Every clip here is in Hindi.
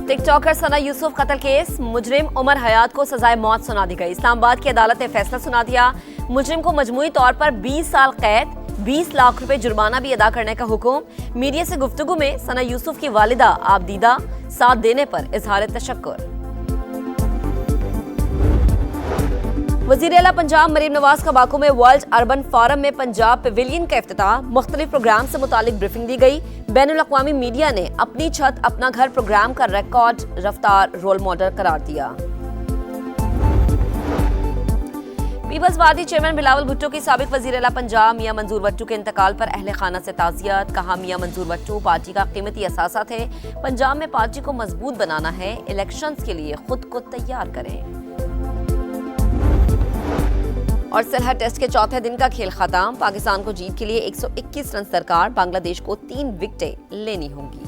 टिकटॉकर सना यूसुफ कत्ल केस, मुजरिम उमर हयात को सजाए मौत सुना दी गई। इस्लामाबाद की अदालत ने फैसला सुना दिया। मुजरिम को मजमूई तौर पर 20 साल कैद, 20 लाख रुपए जुर्माना भी अदा करने का हुक्म। मीडिया से गुफ्तगू में सना यूसुफ की वालिदा आबदीदा साथ देने पर इजहार तशक्कुर। वज़ीर आला पंजाब मरीम नवाज का बाकू में वर्ल्ड अर्बन फोरम में पंजाब पवेलियन का इफ्तिताह, मुख्तलिफ प्रोग्राम से मुतालिक ब्रीफिंग दी गई। बैनुल अक़वामी मीडिया ने अपनी छत अपना घर प्रोग्राम का रिकॉर्ड रफ्तार रोल मॉडल करार दिया। Peoples Party chairman Bilawal Bhutto की साबिक वज़ीर आला पंजाब मियां मंजूर वट्टू के इंतकाल पर अहले खाना से ताज़ियत। कहा, मियां मंजूर वट्टू पार्टी का कीमती असासा थे। पंजाब में पार्टी को मजबूत बनाना है, इलेक्शंस के लिए खुद को तैयार करें। और सलह टेस्ट के चौथे दिन का खेल खत्म। पाकिस्तान को जीत के लिए 121 रन दरकार, बांग्लादेश को 3 विकेटें लेनी होंगी।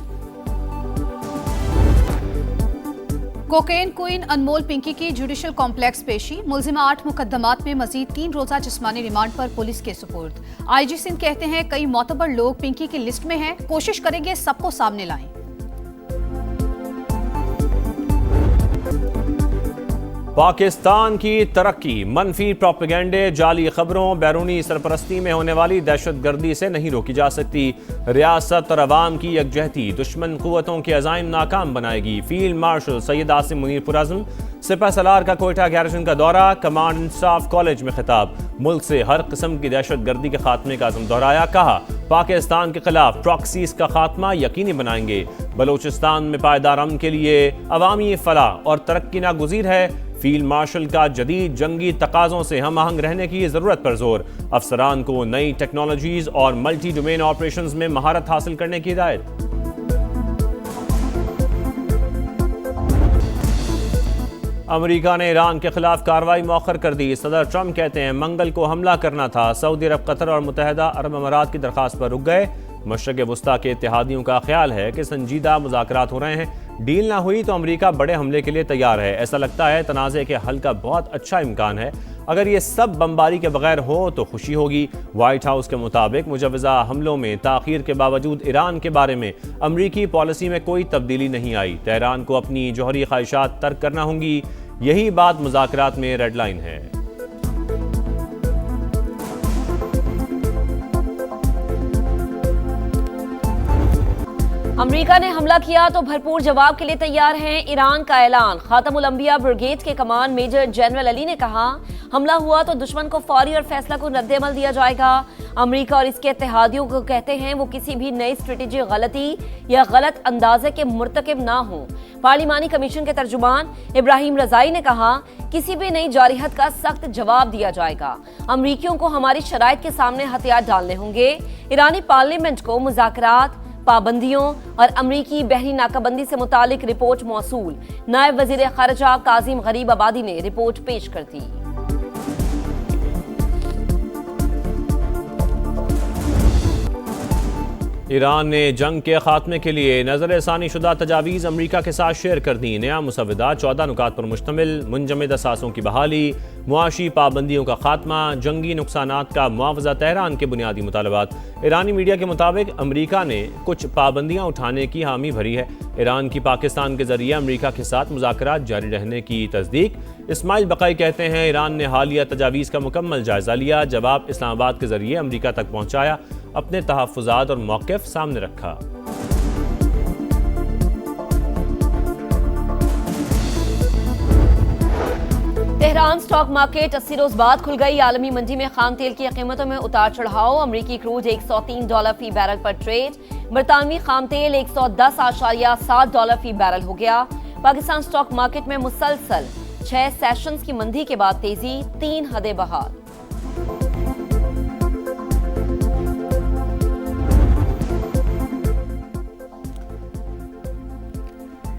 कोकेन क्वीन अनमोल पिंकी की जुडिशल कॉम्प्लेक्स पेशी, मुलजिमा 8 मुकदमात में मजीद 3 रोजा जिस्मानी रिमांड पर पुलिस के सुपुर्द। आईजी सिंध कहते हैं कई मोतबर लोग पिंकी की लिस्ट में हैं, कोशिश करेंगे सबको सामने लाएं। पाकिस्तान की तरक्की मनफी प्रोपेगेंडे, जाली खबरों, बैरूनी सरपरस्ती में होने वाली दहशतगर्दी से नहीं रोकी जा सकती। रियासत और अवाम की यकजहती दुश्मन कुव्वतों के अज़ाइम नाकाम बनाएगी। फील्ड मार्शल सैयद आसिम मुनीर पुरज़्म, सिपह सलार का कोयटा गैरिसन का दौरा, कमांड स्टाफ कॉलेज में खिताब। मुल्क से हर किस्म की दहशतगर्दी के खात्मे का अज़म दोहराया। कहा, पाकिस्तान के खिलाफ प्रॉक्सीज का खात्मा यकीनी बनाएंगे। बलोचिस्तान में पायदार अमन के लिए अवामी फलाह और तरक्की नागुज़ीर है। फील्ड मार्शल का जदीद जंगी तकाज़ों से हम आहंग रहने की ज़रूरत पर जोर। अफसरान को नई टेक्नोलॉजीज और मल्टी डोमेन ऑपरेशंस में महारत हासिल करने की हिदायत। अमेरिका ने ईरान के खिलाफ कार्रवाई मौखर कर दी। सदर ट्रंप कहते हैं मंगल को हमला करना था। सऊदी अरब, कतर और मुत्तहिदा अरब अमारात की दरख्वास्त पर रुक गए। मशरक़ वस्ता के इत्तेहादियों का ख्याल है कि संजीदा मुज़ाकरात हो रहे हैं। डील ना हुई तो अमेरिका बड़े हमले के लिए तैयार है। ऐसा लगता है तनाज़े के हल का बहुत अच्छा इम्कान है। अगर ये सब बमबारी के बगैर हो तो खुशी होगी। वाइट हाउस के मुताबिक मुजव्वज़ा हमलों में ताख़ीर के बावजूद ईरान के बारे में अमरीकी पॉलिसी में कोई तब्दीली नहीं आई। तेहरान को अपनी जौहरी ख्वाहिशात तर्क करना होंगी। यही बात मुज़ाकरात में रेड लाइन है। अमेरिका ने हमला किया तो भरपूर जवाब के लिए तैयार हैं, ईरान का ऐलान। खातमुल अंबिया ब्रिगेड के कमान मेजर जनरल अली ने कहा, हमला हुआ तो दुश्मन को फौरी और फैसला को रद्द-ए-अमल दिया जाएगा। अमेरिका और इसके इत्तेहादियों को कहते हैं वो किसी भी नई स्ट्रेटेजिक गलती या गलत अंदाजे के मुर्तकिब ना हो। पार्लिमानी कमीशन के तर्जुमान इब्राहिम रजाई ने कहा, किसी भी नई जारिहत का सख्त जवाब दिया जाएगा। अमरीकियों को हमारी शराइत के सामने हथियार डालने होंगे। ईरानी पार्लियामेंट को मुज़ाकरात, पाबंदियों और अमरीकी बहरी नाकाबंदी से मुतालिक रिपोर्ट मौसूल। नायब वजीर खारजा काजिम गरीब आबादी ने रिपोर्ट पेश कर दी। ईरान ने जंग के खात्मे के लिए नज़र-ए-सानी शुदा तजावीज़ अमरीका के साथ शेयर कर दी। नया मुसवदा 14 नुकात पर मुश्तमिल, मुंजमद असासों की बहाली, मुआशी पाबंदियों का खात्मा, जंगी नुकसानात का मुआवजा, तेहरान के बुनियादी मुतालबात। ईरानी मीडिया के मुताबिक अमरीका ने कुछ पाबंदियाँ उठाने की हामी भरी है। ईरान की पाकिस्तान के जरिए अमरीका के साथ मुज़ाकरात जारी रहने की तस्दीक। इस्माइल बकाई कहते हैं, ईरान ने हालिया तजावीज़ का मुकम्मल जायजा लिया, जवाब इस्लामाबाद के जरिए अमरीका तक पहुँचाया, अपने तहफ़्फ़ुज़ात और मौक़िफ़ सामने रखा। तेहरान स्टॉक मार्केट 80 रोज बाद खुल गई। आलमी मंडी में खाम तेल की कीमतों में उतार चढ़ाव। अमरीकी क्रूड $103 फी बैरल पर ट्रेड। बरतानवी खाम तेल $110.7 फी बैरल हो गया। पाकिस्तान स्टॉक मार्केट में मुसलसल 6 सेशंस की मंदी के बाद तेजी, 3 हदें बहाल।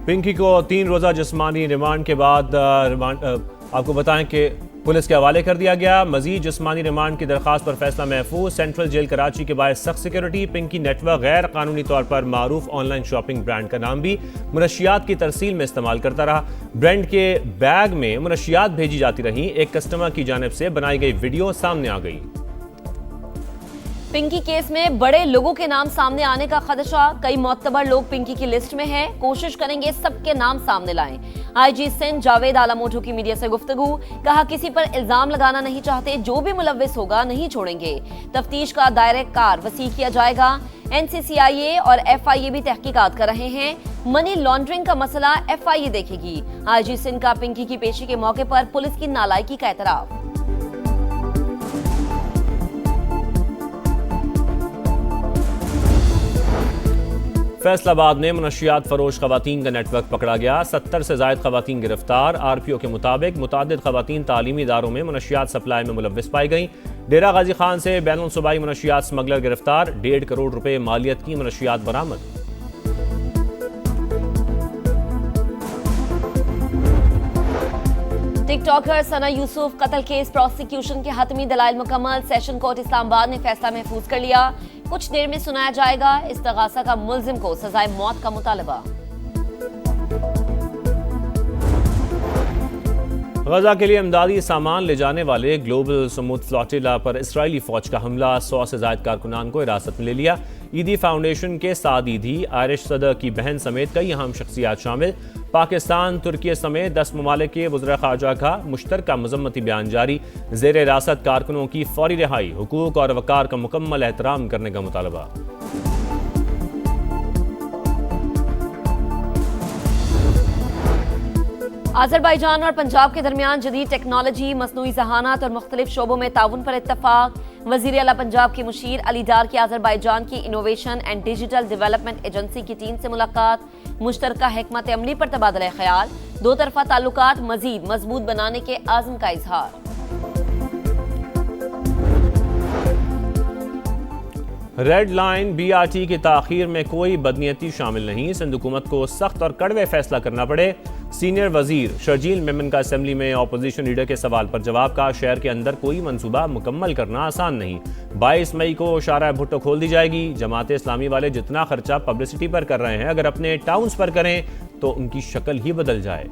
पिंकी को 3 रोज़ा जिस्मानी रिमांड के बाद आपको बताएं कि पुलिस के हवाले कर दिया गया। मजीद जिस्मानी रिमांड की दरख्वास्त पर फैसला महफूज। सेंट्रल जेल कराची के बाहर सख्त सिक्योरिटी। पिंकी नेटवर्क गैर कानूनी तौर पर मारूफ ऑनलाइन शॉपिंग ब्रांड का नाम भी मुनशियात की तरसील में इस्तेमाल करता रहा। ब्रांड के बैग में मुनशियात भेजी जाती रही। एक कस्टमर की जानिब से बनाई गई वीडियो सामने आ गई। पिंकी केस में बड़े लोगों के नाम सामने आने का खदशा। कई मोतबर लोग पिंकी की लिस्ट में हैं। कोशिश करेंगे सबके नाम सामने लाएं। आईजी सिंध जावेद आलमोटू की मीडिया से गुफ्तगू। कहा किसी पर इल्जाम लगाना नहीं चाहते, जो भी मुलव्विस होगा नहीं छोड़ेंगे। तफ्तीश का दायरे कार वसी किया जाएगा। एनसीसीआईए और एफआईए भी तहकीकात कर रहे हैं। मनी लॉन्ड्रिंग का मसला एफआईए देखेगी। आईजी सिंध का पिंकी की पेशी के मौके पर पुलिस की नालायकी का एतराफ। फैसलाबाद में मनशियात फरोश खवातीन का नेटवर्क पकड़ा गया। 70 से ज्यादा खवातीन गिरफ्तार। आरपीओ के मुताबिक मुतादिद खवातीन तालीमी इदारों में मनशियात सप्लाई में मुलव्विस पाई गई। डेरा गाजी खान से बैनुल सूबाई मनशियात स्मगलर गिरफ्तार। 1.5 करोड़ रुपए मालियत की मनशियात बरामद। टिकटॉकर सना यूसुफ कत्ल केस प्रोसिक्यूशन के हतमी दलाइल मुकम्मल। सेशन कोर्ट इस्लामाबाद ने फैसला महफूज कर लिया। कुछ देर में सुनाया जाएगा। इस्तगासा का मुल्जिम को सजाए मौत का मुतालबा। गजा के लिए इमदादी सामान ले जाने वाले ग्लोबल समूद फ्लोटिला पर इजरायली फौज का हमला। 100 से ज्यादा कारकुनान को हिरासत में ले लिया। ईदी फाउंडेशन के साद ईदी, आयरिश सदर की बहन समेत कई अहम शख्सियात शामिल। पाकिस्तान, तुर्की समेत 10 ममालिक के वज़ीर ख़ारजा का मुश्तरका मज़म्मती बयान जारी। ज़ेर हिरासत कारकुनों की फौरी रिहाई, हुकूक और वक़ार का मुकम्मल एहतराम करने का मुतालबा। अज़रबैजान और पंजाब के दरमियान जदीद टेक्नोलॉजी, मसनूई ज़हानात और मुख्तलिफ शोबों में ताउन पर इत्तफाक। वज़ीर आला पंजाब के मुशीर अली डार की अज़रबैजान की innovation and digital development agency की टीम से मुलाकात। मुश्तरका हिकमत अमली पर तबादला ख्याल। दो तरफा ताल्लुकात मज़ीद मजबूत बनाने के आज़म का इजहार। रेड लाइन बीआरटी की ताखीर में कोई बदनीयती शामिल नहीं। सिंध हुकूमत को सख्त और कड़वे फैसला करना पड़े। सीनियर वजीर शर्जील मेमन का असेंबली में अपोजिशन लीडर के सवाल पर जवाब। का शहर के अंदर कोई मंसूबा मुकम्मल करना आसान नहीं। 22 मई को शारा भुट्टो खोल दी जाएगी। जमात इस्लामी वाले जितना खर्चा पब्लिसिटी पर कर रहे हैं, अगर अपने टाउन्स पर करें तो उनकी शक्ल ही बदल जाए।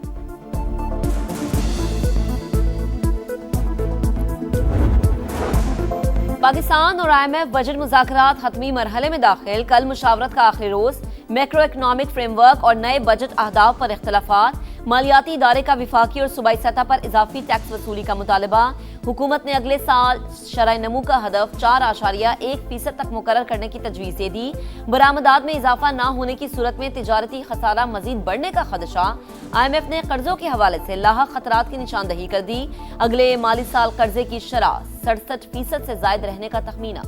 पाकिस्तान और IMF बजट मुज़ाकरात हतमी मरहले में दाखिल। कल मुशावरत का आखिरी रोज। मैक्रो इकनॉमिक फ्रेमवर्क और नए बजट अहदाफ पर इख्तलाफात। मालियाती इदारे का विफाकी और सूबाई सतह पर इजाफी टैक्स वसूली का मुतालबा। हुकूमत ने अगले साल शरह नमू का हदफ 4.1% तक मुकर्रर करने की तजवीज़ दे दी। बरामदात में इजाफा न होने की सूरत में तिजारती खसारा मजीद बढ़ने का खदशा। IMF ने कर्जों के हवाले से लाहक खतरात की निशानदही कर दी। अगले माली साल कर्जे की शरह 67% से जायद रहने का तखमीना।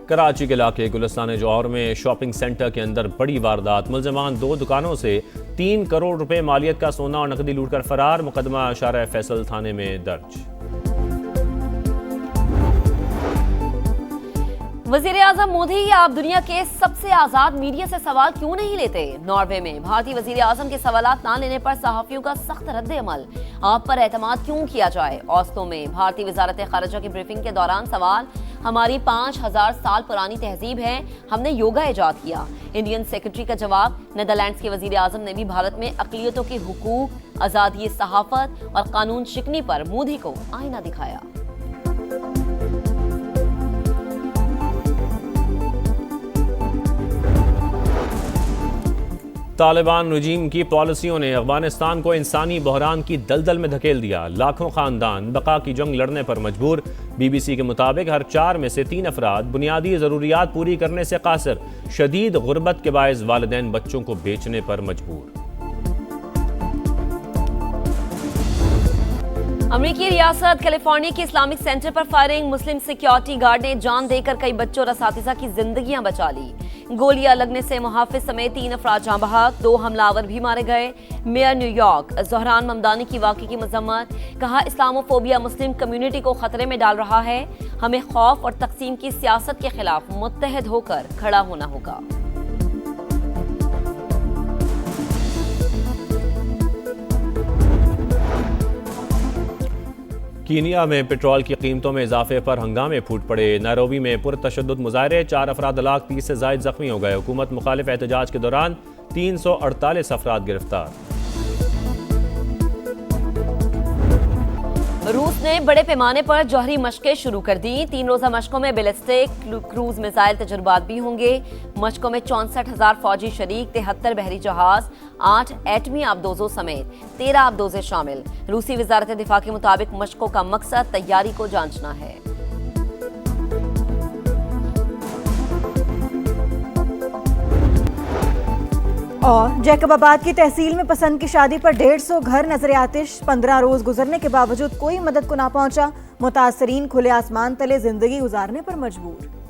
कराची के इलाके गुलिस्तान जौहर में शॉपिंग सेंटर के अंदर बड़ी वारदात। मुल्ज़िमान 2 दुकानों से 3 करोड़ रुपए मालियत का सोना और नकदी लूटकर फरार। मुकदमा शारा फैसल थाने में दर्ज। वज़ीर आज़म मोदी, आप दुनिया के सबसे आजाद मीडिया से सवाल क्यों नहीं लेते? नॉर्वे में भारतीय वज़ीर आज़म के सवालात ना लेने पर सहाफ़ियों का सख्त रद्द अमल। आप पर एतमाद क्यों किया जाए? ओस्लो में भारतीय वज़ारत ख़ारिजा की ब्रीफिंग के दौरान सवाल। हमारी 5000 साल पुरानी तहजीब है, हमने योगा ईजाद किया। इंडियन सेक्रेटरी का जवाब। नीदरलैंड्स के वज़ीर आज़म ने भी भारत में अक़लियतों के हुकूक, आज़ादी सहाफ़त और कानून शिकनी पर मोदी को आईना दिखाया। तालिबान रजीम की पॉलिसियों ने अफगानिस्तान को इंसानी बहरान की दलदल में धकेल दिया। लाखों खानदान बका की जंग लड़ने पर मजबूर। BBC के मुताबिक हर 4 में से 3 अफराद बुनियादी ज़रूरियात पूरी करने से कासिर। शदीद गुर्बत के बायस वालिदैन बच्चों को बेचने पर मजबूर। अमेरिकी रियासत कैलिफोर्निया के इस्लामिक सेंटर पर फायरिंग। मुस्लिम सिक्योरिटी गार्ड ने जान देकर कई बच्चों और असातिज़ा की जिंदगियां बचा ली। गोलियां लगने से मुहाफिज समेत 3 अफराद जाँ बहक, 2 हमलावर भी मारे गए। मेयर न्यूयॉर्क ज़हरान ममदानी की वाक़े की मजम्मत। कहा इस्लामोफोबिया मुस्लिम कम्युनिटी को खतरे में डाल रहा है। हमें खौफ और तकसीम की सियासत के खिलाफ मुत्तहद होकर खड़ा होना होगा। कीनिया में पेट्रोल की कीमतों में इजाफे पर हंगामे फूट पड़े। नैरोबी में पुरतशद्दुद मुजाहरे, 4 अफराद हलाक, 30 से ज़ायद जख्मी हो गए। हुकूमत मुखालिफ एहतजाज के दौरान 348 अफराद गिरफ्तार। रूस ने बड़े पैमाने पर जौहरी मशकें शुरू कर दी। 3 रोजा मशकों में बैलिस्टिक क्रूज मिसाइल तजुर्बात भी होंगे। मशकों में 64,000 फौजी शरीक, 73 बहरी जहाज, 8 एटमी आबदोजों समेत 13 आबदोजे शामिल। रूसी वजारत दिफा के मुताबिक मशकों का मकसद तैयारी को जांचना है। और जैकबाबाद की तहसील में पसंद की शादी पर 150 घर नजर आतिश। 15 रोज गुजरने के बावजूद कोई मदद को ना पहुंचा। मुतासरीन खुले आसमान तले जिंदगी गुजारने पर मजबूर।